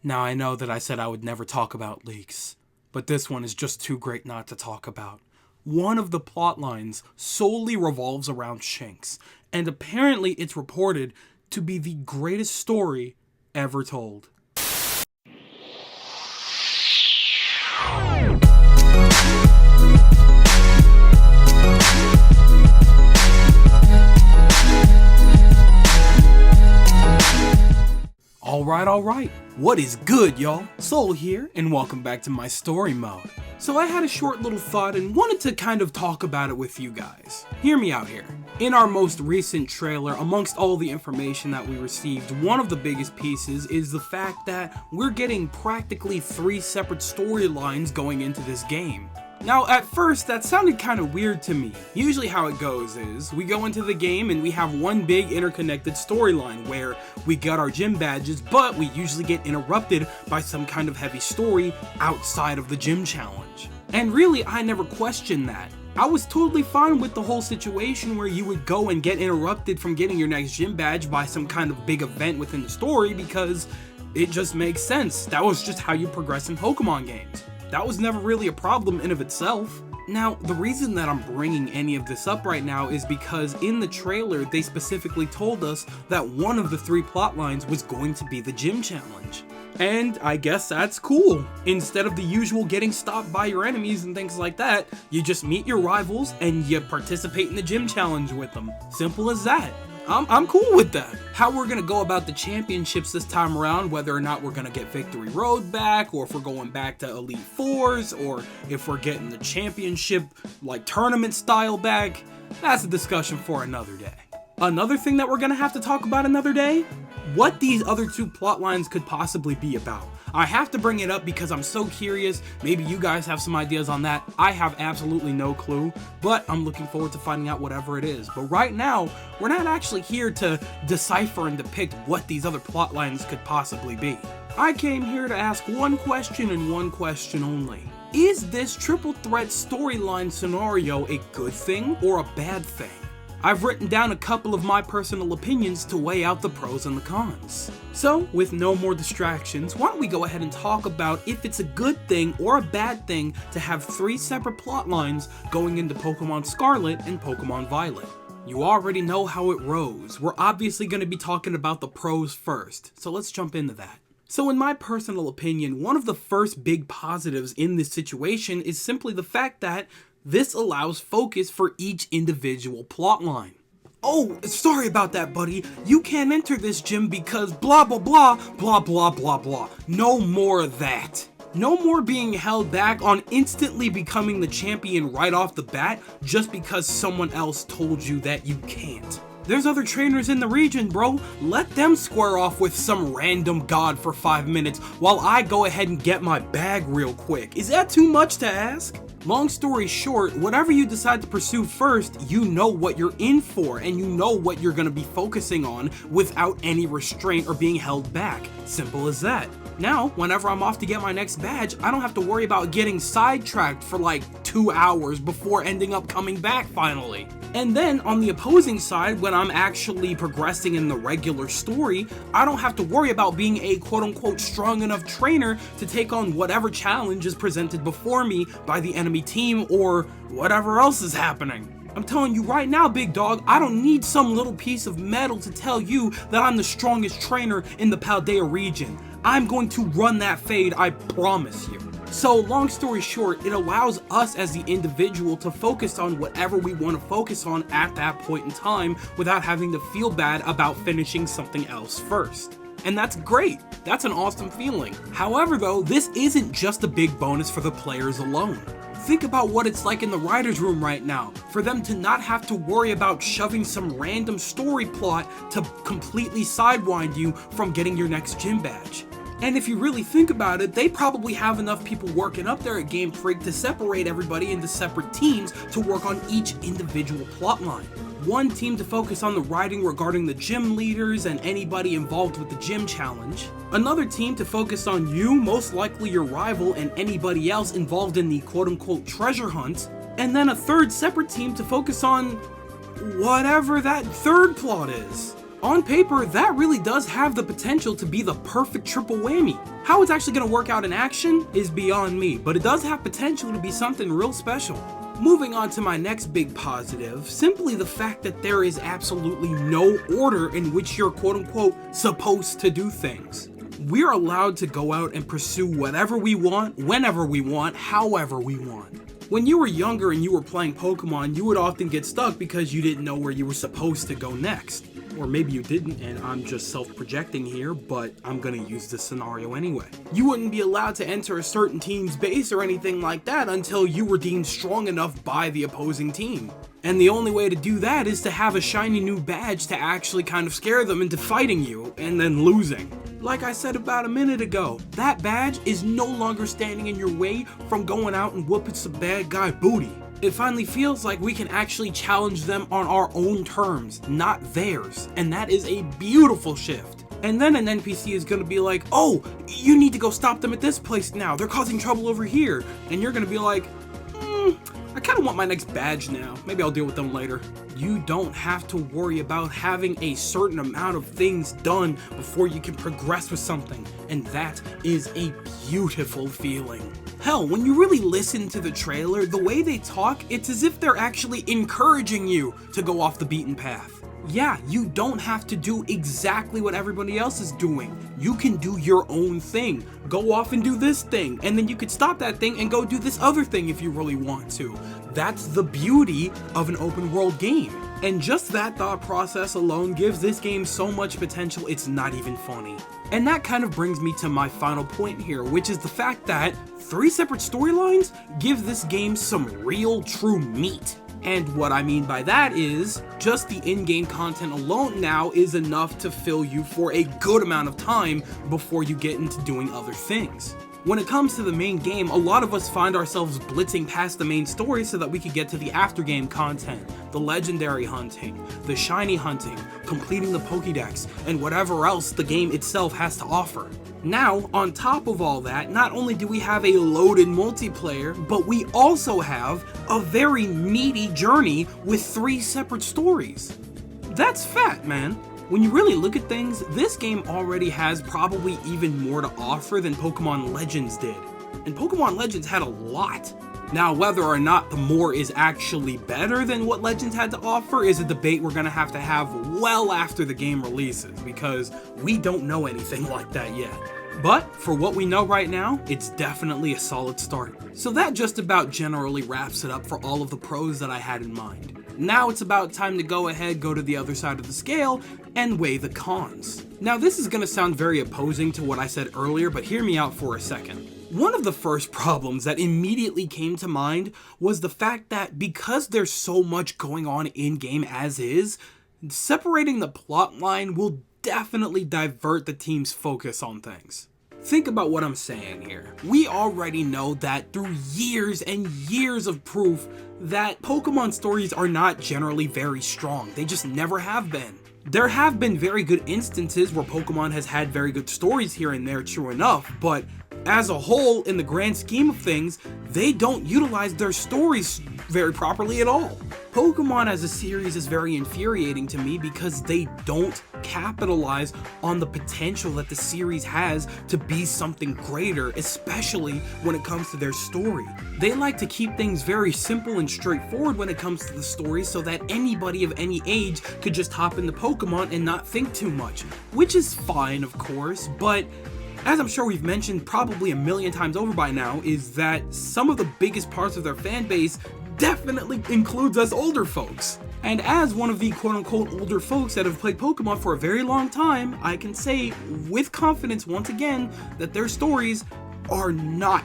Now I know that I said I would never talk about leaks, but this one is just too great not to talk about. One of the plot lines solely revolves around Shinx, and apparently it's reported to be the greatest story ever told. Alright, what is good, y'all? Soul here, and welcome back to my story mode. So I had a short little thought and wanted to kind of talk about it with you guys. Hear me out here. In our most recent trailer, amongst all the information that we received, one of the biggest pieces is the fact that we're getting practically 3 separate storylines going into this game. Now, at first, that sounded kind of weird to me. Usually how it goes is, we go into the game and we have one big interconnected storyline where we get our gym badges, but we usually get interrupted by some kind of heavy story outside of the gym challenge. And really, I never questioned that. I was totally fine with the whole situation where you would go and get interrupted from getting your next gym badge by some kind of big event within the story because it just makes sense. That was just how you progress in Pokemon games. That was never really a problem in of itself. Now, the reason that I'm bringing any of this up right now is because in the trailer, they specifically told us that one of the 3 plot lines was going to be the gym challenge. And I guess that's cool. Instead of the usual getting stopped by your enemies and things like that, you just meet your rivals and you participate in the gym challenge with them. Simple as that. I'm cool with that. How we're gonna go about the championships this time around, whether or not we're gonna get Victory Road back, or if we're going back to Elite Fours, or if we're getting the championship, like, tournament style back, that's a discussion for another day. Another thing that we're gonna have to talk about another day? What these other 2 plot lines could possibly be about. I have to bring it up because I'm so curious. Maybe you guys have some ideas on that. I have absolutely no clue, but I'm looking forward to finding out whatever it is. But right now, we're not actually here to decipher and depict what these other plot lines could possibly be. I came here to ask one question and one question only. Is this triple threat storyline scenario a good thing or a bad thing? I've written down a couple of my personal opinions to weigh out the pros and the cons. So, with no more distractions, why don't we go ahead and talk about if it's a good thing or a bad thing to have 3 separate plot lines going into Pokemon Scarlet and Pokemon Violet. You already know how it rose. We're obviously going to be talking about the pros first, so let's jump into that. So in my personal opinion, one of the first big positives in this situation is simply the fact that this allows focus for each individual plotline. Oh, sorry about that, buddy. You can't enter this gym because blah blah blah, blah blah blah blah. No more of that. No more being held back on instantly becoming the champion right off the bat just because someone else told you that you can't. There's other trainers in the region, bro. Let them square off with some random god for 5 minutes while I go ahead and get my bag real quick. Is that too much to ask? Long story short, whatever you decide to pursue first, you know what you're in for and you know what you're gonna be focusing on without any restraint or being held back. Simple as that. Now, whenever I'm off to get my next badge, I don't have to worry about getting sidetracked for like 2 hours before ending up coming back finally. And then on the opposing side, when I'm actually progressing in the regular story, I don't have to worry about being a quote-unquote strong enough trainer to take on whatever challenge is presented before me by the enemy team or whatever else is happening. I'm telling you right now, big dog, I don't need some little piece of metal to tell you that I'm the strongest trainer in the Paldea region. I'm going to run that fade, I promise you. So, long story short, it allows us as the individual to focus on whatever we want to focus on at that point in time without having to feel bad about finishing something else first. And that's great. That's an awesome feeling. However though, this isn't just a big bonus for the players alone. Think about what it's like in the writer's room right now, for them to not have to worry about shoving some random story plot to completely sidewind you from getting your next gym badge. And if you really think about it, they probably have enough people working up there at Game Freak to separate everybody into separate teams to work on each individual plotline. One team to focus on the writing regarding the gym leaders and anybody involved with the gym challenge. Another team to focus on you, most likely your rival, and anybody else involved in the quote-unquote treasure hunt. And then a third separate team to focus on whatever that third plot is. On paper, that really does have the potential to be the perfect triple whammy. How it's actually going to work out in action is beyond me, but it does have potential to be something real special. Moving on to my next big positive, simply the fact that there is absolutely no order in which you're quote-unquote supposed to do things. We're allowed to go out and pursue whatever we want, whenever we want, however we want. When you were younger and you were playing Pokemon, you would often get stuck because you didn't know where you were supposed to go next. Or maybe you didn't, and I'm just self-projecting here, but I'm gonna use this scenario anyway. You wouldn't be allowed to enter a certain team's base or anything like that until you were deemed strong enough by the opposing team. And the only way to do that is to have a shiny new badge to actually kind of scare them into fighting you, and then losing. Like I said about a minute ago, that badge is no longer standing in your way from going out and whooping some bad guy booty. It finally feels like we can actually challenge them on our own terms, not theirs, and that is a beautiful shift. And then an NPC is going to be like, oh, you need to go stop them at this place now, they're causing trouble over here, and you're going to be like, I kind of want my next badge now, maybe I'll deal with them later. You don't have to worry about having a certain amount of things done before you can progress with something, and that is a beautiful feeling. Hell, when you really listen to the trailer, the way they talk, it's as if they're actually encouraging you to go off the beaten path. Yeah, you don't have to do exactly what everybody else is doing. You can do your own thing. Go off and do this thing, and then you could stop that thing and go do this other thing if you really want to. That's the beauty of an open world game. And just that thought process alone gives this game so much potential it's not even funny. And that kind of brings me to my final point here, which is the fact that 3 separate storylines give this game some real true meat. And what I mean by that is, just the in-game content alone now is enough to fill you for a good amount of time before you get into doing other things. When it comes to the main game, a lot of us find ourselves blitzing past the main story so that we could get to the after-game content, the legendary hunting, the shiny hunting, completing the Pokédex, and whatever else the game itself has to offer. Now, on top of all that, not only do we have a loaded multiplayer, but we also have a very meaty journey with 3 separate stories. That's fat, man. When you really look at things, this game already has probably even more to offer than Pokemon Legends did. And Pokemon Legends had a lot. Now, whether or not the more is actually better than what Legends had to offer is a debate we're gonna have to have well after the game releases, because we don't know anything like that yet. But for what we know right now, it's definitely a solid start. So that just about generally wraps it up for all of the pros that I had in mind. Now it's about time to go to the other side of the scale and weigh the cons. Now this is gonna sound very opposing to what I said earlier, but hear me out for a second. One of the first problems that immediately came to mind was the fact that because there's so much going on in-game as is, separating the plot line will definitely divert the team's focus on things. Think about what I'm saying here. We already know that through years and years of proof that Pokemon stories are not generally very strong. They just never have been. There have been very good instances where Pokemon has had very good stories here and there, true enough, but as a whole, in the grand scheme of things, they don't utilize their stories very properly at all. Pokemon as a series is very infuriating to me because they don't capitalize on the potential that the series has to be something greater, especially when it comes to their story. They like to keep things very simple and straightforward when it comes to the story so that anybody of any age could just hop into Pokemon and not think too much, which is fine, of course, but as I'm sure we've mentioned probably a million times over by now, is that some of the biggest parts of their fan base definitely includes us older folks. And as one of the quote-unquote older folks that have played Pokemon for a very long time, I can say with confidence once again that their stories are not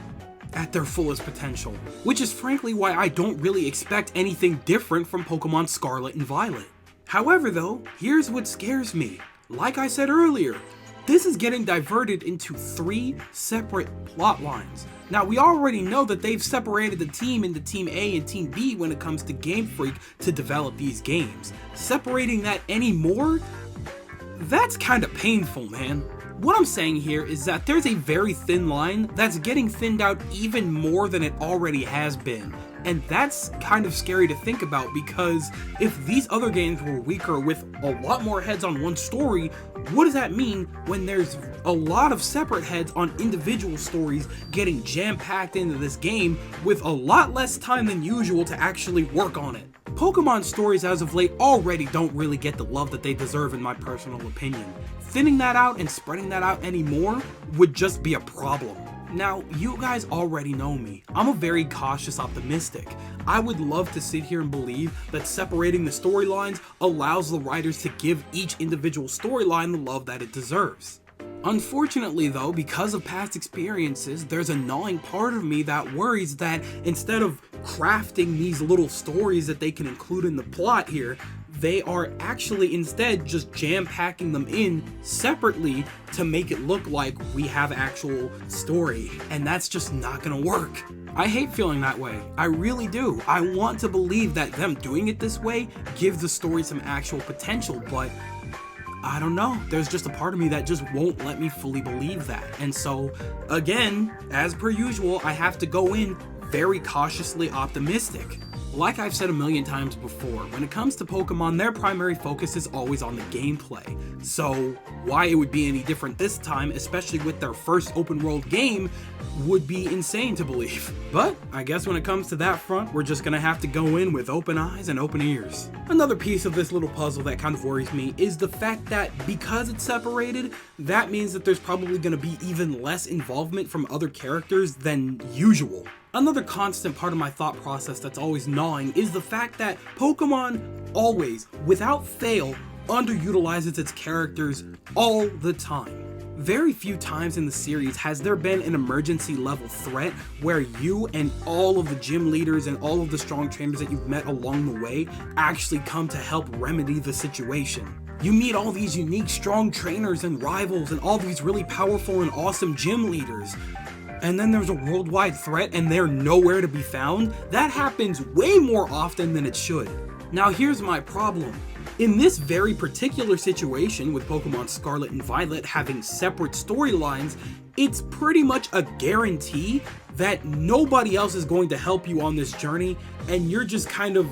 at their fullest potential, which is frankly why I don't really expect anything different from Pokemon Scarlet and Violet. However though, here's what scares me. Like I said earlier, this is getting diverted into 3 separate plot lines. Now, we already know that they've separated the team into Team A and Team B when it comes to Game Freak to develop these games. Separating that anymore? That's kind of painful, man. What I'm saying here is that there's a very thin line that's getting thinned out even more than it already has been. And that's kind of scary to think about, because if these other games were weaker with a lot more heads on one story, what does that mean when there's a lot of separate heads on individual stories getting jam-packed into this game with a lot less time than usual to actually work on it? Pokemon stories as of late already don't really get the love that they deserve in my personal opinion. Thinning that out and spreading that out anymore would just be a problem. Now, you guys already know me. I'm a very cautious optimistic. I would love to sit here and believe that separating the storylines allows the writers to give each individual storyline the love that it deserves. Unfortunately though, because of past experiences, there's a gnawing part of me that worries that instead of crafting these little stories that they can include in the plot here, they are actually instead just jam-packing them in separately to make it look like we have actual story, and that's just not gonna work. I hate feeling that way. I really do. I want to believe that them doing it this way gives the story some actual potential, but I don't know. There's just a part of me that just won't let me fully believe that. And so, again, as per usual, I have to go in very cautiously optimistic. Like I've said a million times before, when it comes to Pokemon, their primary focus is always on the gameplay. So why it would be any different this time, especially with their first open world game, would be insane to believe. But I guess when it comes to that front, we're just gonna have to go in with open eyes and open ears. Another piece of this little puzzle that kind of worries me is the fact that because it's separated, that means that there's probably gonna be even less involvement from other characters than usual. Another constant part of my thought process that's always gnawing is the fact that Pokemon always, without fail, underutilizes its characters all the time. Very few times in the series has there been an emergency level threat where you and all of the gym leaders and all of the strong trainers that you've met along the way actually come to help remedy the situation. You meet all these unique strong trainers and rivals and all these really powerful and awesome gym leaders, and then there's a worldwide threat and they're nowhere to be found. That happens way more often than it should. Now here's my problem. In this very particular situation with Pokemon Scarlet and Violet having separate storylines, it's pretty much a guarantee that nobody else is going to help you on this journey, and you're just kind of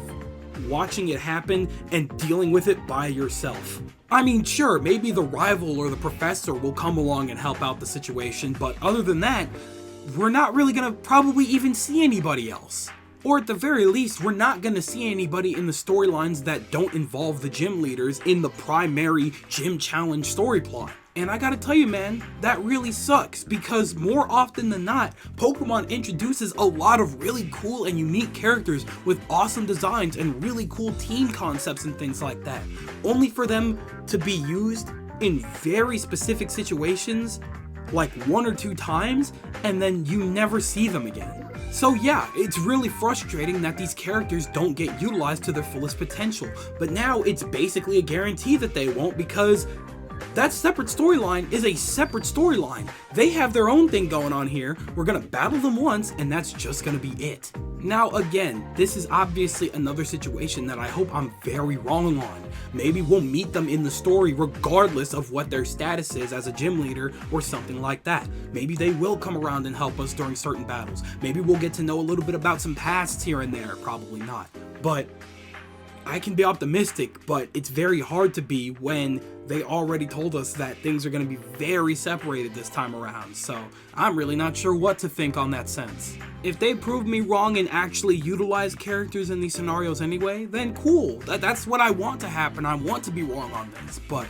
watching it happen and dealing with it by yourself. I mean, sure, maybe the rival or the professor will come along and help out the situation, but other than that, we're not really gonna probably even see anybody else. Or at the very least, we're not gonna see anybody in the storylines that don't involve the gym leaders in the primary gym challenge story plot. And I gotta tell you, man, that really sucks, because more often than not, Pokemon introduces a lot of really cool and unique characters with awesome designs and really cool team concepts and things like that, only for them to be used in very specific situations like 1 or 2 times, and then you never see them again. So yeah, it's really frustrating that these characters don't get utilized to their fullest potential, but now it's basically a guarantee that they won't, because that separate storyline is a separate storyline. They have their own thing going on here. We're gonna battle them once, and that's just gonna be it. Now again, this is obviously another situation that I hope I'm very wrong on. Maybe we'll meet them in the story regardless of what their status is as a gym leader or something like that. Maybe they will come around and help us during certain battles. Maybe we'll get to know a little bit about some pasts here and there. Probably not. But I can be optimistic, but it's very hard to be when they already told us that things are going to be very separated this time around, so I'm really not sure what to think on that sense. If they prove me wrong and actually utilize characters in these scenarios anyway, then cool, that's what I want to happen. I want to be wrong on this, but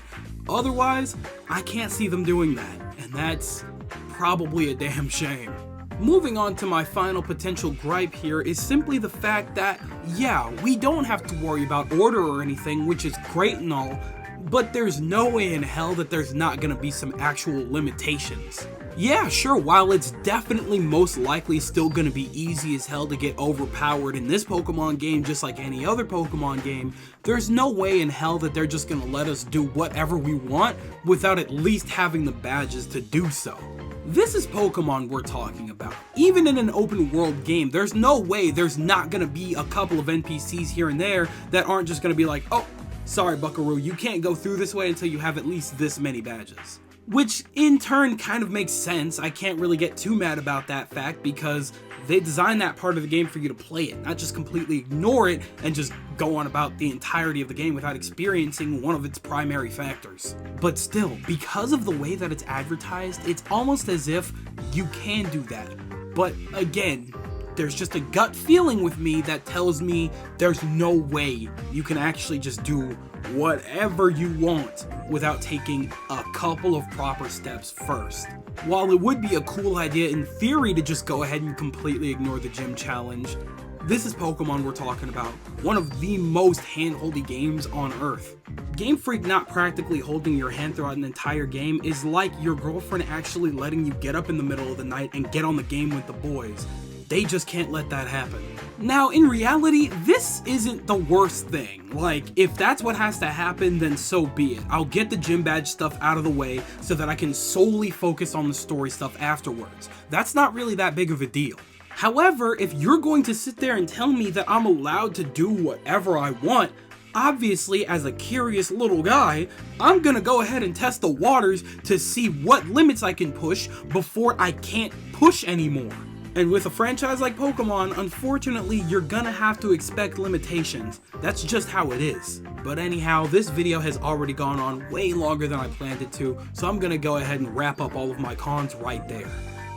otherwise, I can't see them doing that, and that's probably a damn shame. Moving on to my final potential gripe here is simply the fact that, yeah, we don't have to worry about order or anything, which is great and all, but there's no way in hell that there's not gonna be some actual limitations. Yeah, sure, while it's definitely most likely still gonna be easy as hell to get overpowered in this Pokemon game just like any other Pokemon game, there's no way in hell that they're just gonna let us do whatever we want without at least having the badges to do so. This is Pokemon we're talking about. Even in an open world game, there's no way there's not gonna be a couple of NPCs here and there that aren't just gonna be like, oh, sorry Buckaroo, you can't go through this way until you have at least this many badges. which in turn kind of makes sense. I can't really get too mad about that fact because they designed that part of the game for you to play it, not just completely ignore it and just go on about the entirety of the game without experiencing one of its primary factors. But still, because of the way that it's advertised, it's almost as if you can do that. But again, there's just a gut feeling with me that tells me there's no way you can actually just do whatever you want without taking a couple of proper steps first. While it would be a cool idea in theory to just go ahead and completely ignore the gym challenge, this is Pokemon we're talking about, one of the most hand-holdy games on Earth. Game Freak not practically holding your hand throughout an entire game is like your girlfriend actually letting you get up in the middle of the night and get on the game with the boys. They just can't let that happen. Now, in reality, this isn't the worst thing. Like, if that's what has to happen, then so be it. I'll get the gym badge stuff out of the way so that I can solely focus on the story stuff afterwards. That's not really that big of a deal. However, if you're going to sit there and tell me that I'm allowed to do whatever I want, obviously, as a curious little guy, I'm gonna go ahead and test the waters to see what limits I can push before I can't push anymore. And with a franchise like Pokemon, unfortunately, you're gonna have to expect limitations. That's just how it is. But anyhow, this video has already gone on way longer than I planned it to, so I'm gonna go ahead and wrap up all of my cons right there.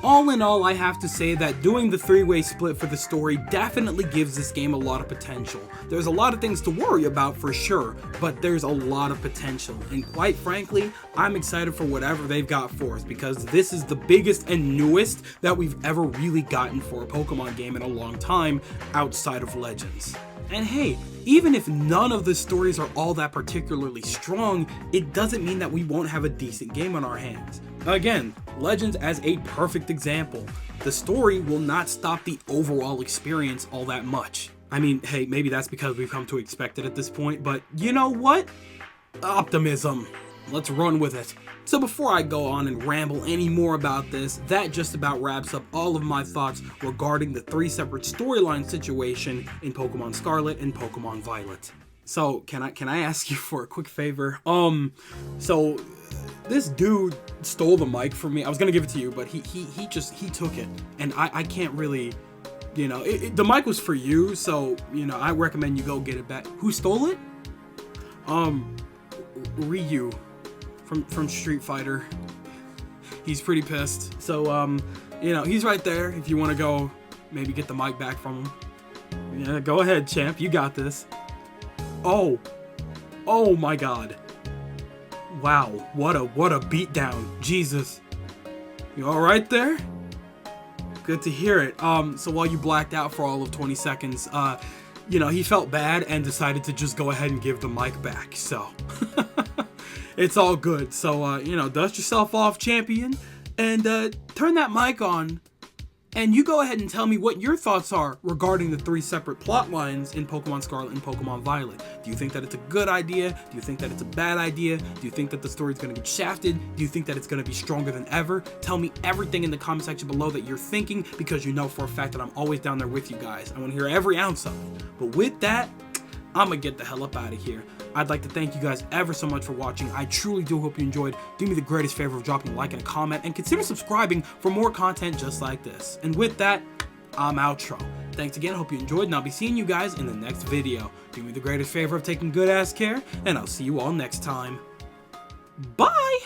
All in all, I have to say that doing the three-way split for the story definitely gives this game a lot of potential. There's a lot of things to worry about for sure, but there's a lot of potential. And quite frankly, I'm excited for whatever they've got for us because this is the biggest and newest that we've ever really gotten for a Pokemon game in a long time outside of Legends. And hey, even if none of the stories are all that particularly strong, it doesn't mean that we won't have a decent game on our hands. Again, Legends as a perfect example. The story will not stop the overall experience all that much. I mean, hey, maybe that's because we've come to expect it at this point, but you know what? Optimism. Let's run with it. So before I go on and ramble any more about this, that just about wraps up all of my thoughts regarding the three separate storyline situation in Pokemon Scarlet and Pokemon Violet. So can I ask you for a quick favor? So this dude stole the mic from me. I was gonna give it to you, but he took it, and I can't really, you know, the mic was for you, so you know I recommend you go get it back. Who stole it? Ryu from Street Fighter. He's pretty pissed. So you know, he's right there. If you want to go, maybe get the mic back from him. Yeah, go ahead, champ. You got this. Oh my God. Wow, what a beatdown. Jesus. You all right there? Good to hear it. So while you blacked out for all of 20 seconds, you know, he felt bad and decided to just go ahead and give the mic back. So it's all good. So, you know, dust yourself off, champion, and turn that mic on. And you go ahead and tell me what your thoughts are regarding the three separate plot lines in Pokemon Scarlet and Pokemon Violet. Do you think that it's a good idea? Do you think that it's a bad idea? Do you think that the story's going to get shafted? Do you think that it's going to be stronger than ever? Tell me everything in the comment section below that you're thinking, because you know for a fact that I'm always down there with you guys. I want to hear every ounce of it. But with that, I'm gonna get the hell up out of here. I'd like to thank you guys ever so much for watching. I truly do hope you enjoyed. Do me the greatest favor of dropping a like and a comment, and consider subscribing for more content just like this. And with that, I'm outro. Thanks again, hope you enjoyed, and I'll be seeing you guys in the next video. Do me the greatest favor of taking good ass care, and I'll see you all next time. Bye!